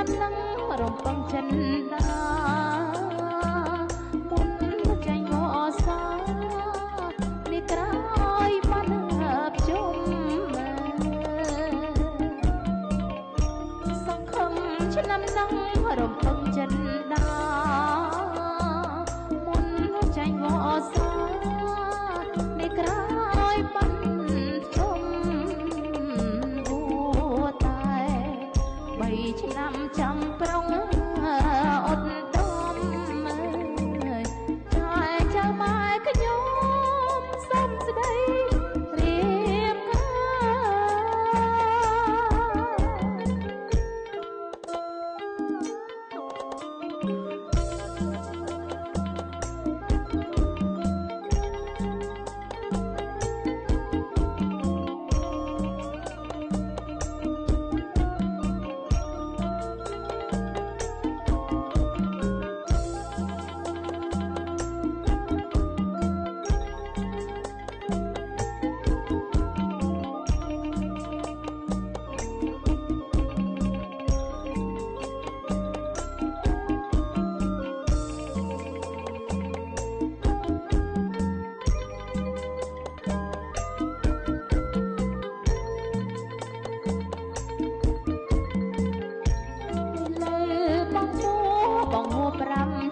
ឆ្នាំនឹងរំពឹងចិនដាមុនចាញ់អសានេះក្រោយបានភ្ជុំសង្ឃឹមឆ្នាំនឹងរំពឹងចិនដាមុនចាញ់អសានេះក្រោយបានភ្ជុំឆ្នាំចាំប្រុងអត់ដំចាយចៅម៉ែខ្ញុំសុំស្ដីរៀប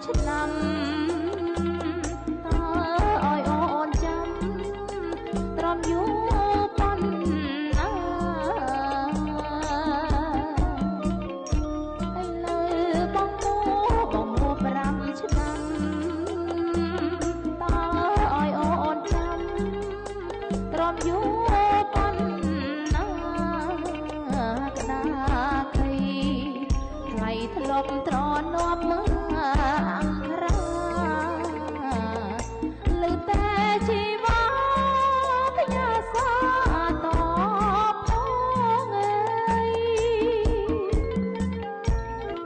ឆ្នាំតើឲ្យអូនចាំត្រមយូរប៉ុណ្ណាឥឡូវបងមួ5ឆ្នាំតើឲ្យអូនចាំត្រមយូរប៉ុណ្ណាក្តារគីថ្លៃធ្លាប់ត្រនាប់មើលអង្គរាលើតែជីវ៉ាកញ្ញាសាតបផងអើយ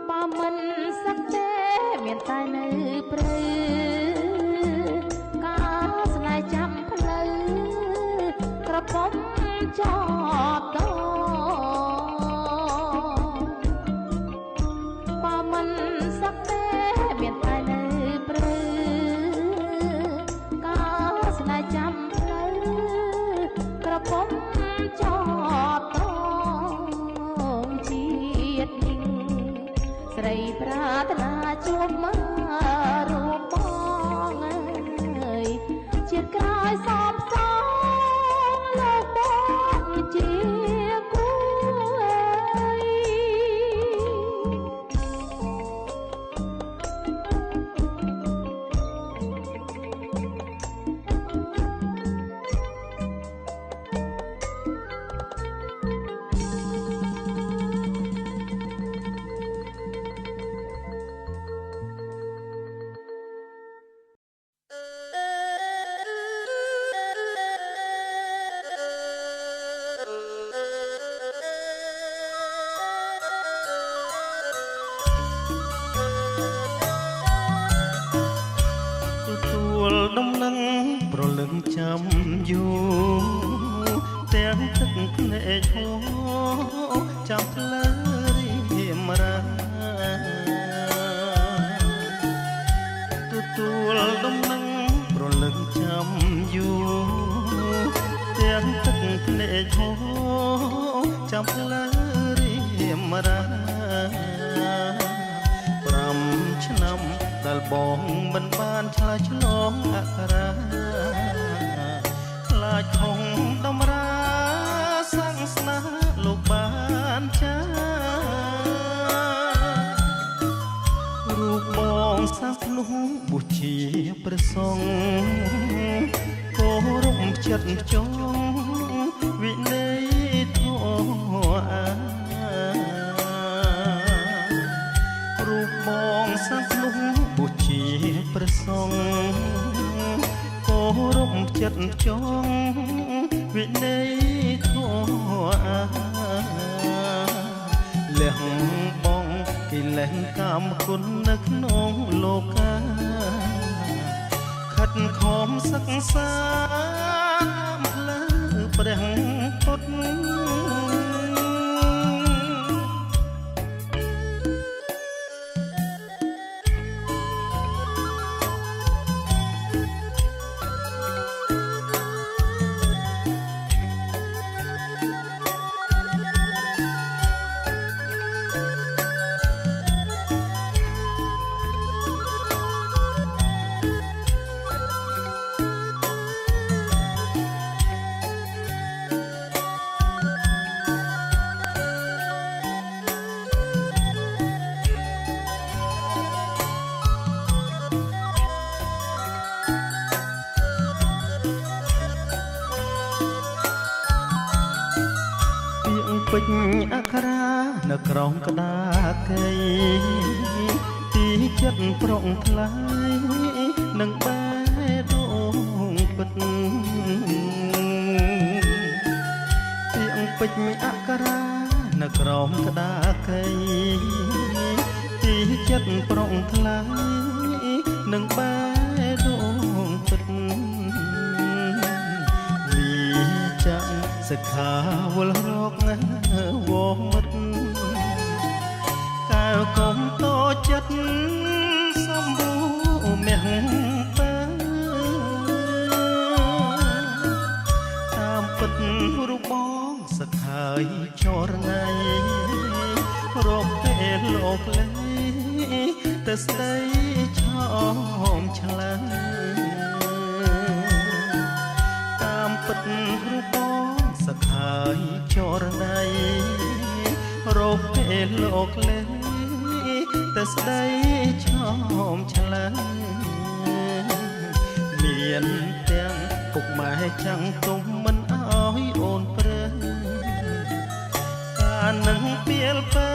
បើមិនសឹកទេមានតែនៅព្រៃការស្នេហ៍ចាំផ្លូវក្រពុំចប់តបើមិនសឹកទេមានតែនៅព្រៃការស្នេហ៍ចាំផ្លូវក្រពុំចប់តជាតិញឹងស្រីប្រាថ្នាជួបមករូបបងអើយជាតិក្រោយសពសងលោកបងជាគូអើយដំណឹងប្រលឹងចាំយូរទាំងទឹកភ្នែកហូរចាំផ្លូវរៀមរាទទួលដំណឹងប្រលឹងចាំយូរទាំងទឹកភ្នែកហូរចាំផ្លូវរៀមរា5ឆ្នាំដែលបងមិនបានឆ្លើយឆ្លងអក្សរាខ្លាចខំតម្រាសង្ស្នាលោកបានចារូបបងសាសនោះបុជាព្រះសង្ឃគោរពចិត្តចងវិន័យធម៌រូបបងសាសនោះបុជាព្រះសង្ឃគោរពចិត្តចងវិន័យធម៌លះបងកិលេសកម្មគុណនៅក្នុងលោកាខិតខំសិក្សាផ្លូវព្រះពុទ្ធ ពេជ្រអក្សរានៅក្រោមក្តារកៃទីចិត្តប្រុងថ្លៃនឹងបែរដងពិតទៀងពេជ្រអក្សរានៅក្រោមក្តារកៃទីចិត្តប្រុងថ្លៃនឹងបែរដងពិតចាំសិក្ខាវល់រកវមិតកាលកុំតូចចិត្តសំបូរមាំងពើតាមពិតរូបបងសិក្ខាយចរណៃរកពេលលោកលេតែស្ដីឆោមឆ្លើយតាមពិតរូបបងសិក្ខាយចរណៃរកពេលលោកលេតែស្ដីឆោមឆ្លើយមានទាំងពុកម៉ែចាំងទុំមិនអោយអូនព្រើកាលនឹងពីលពើ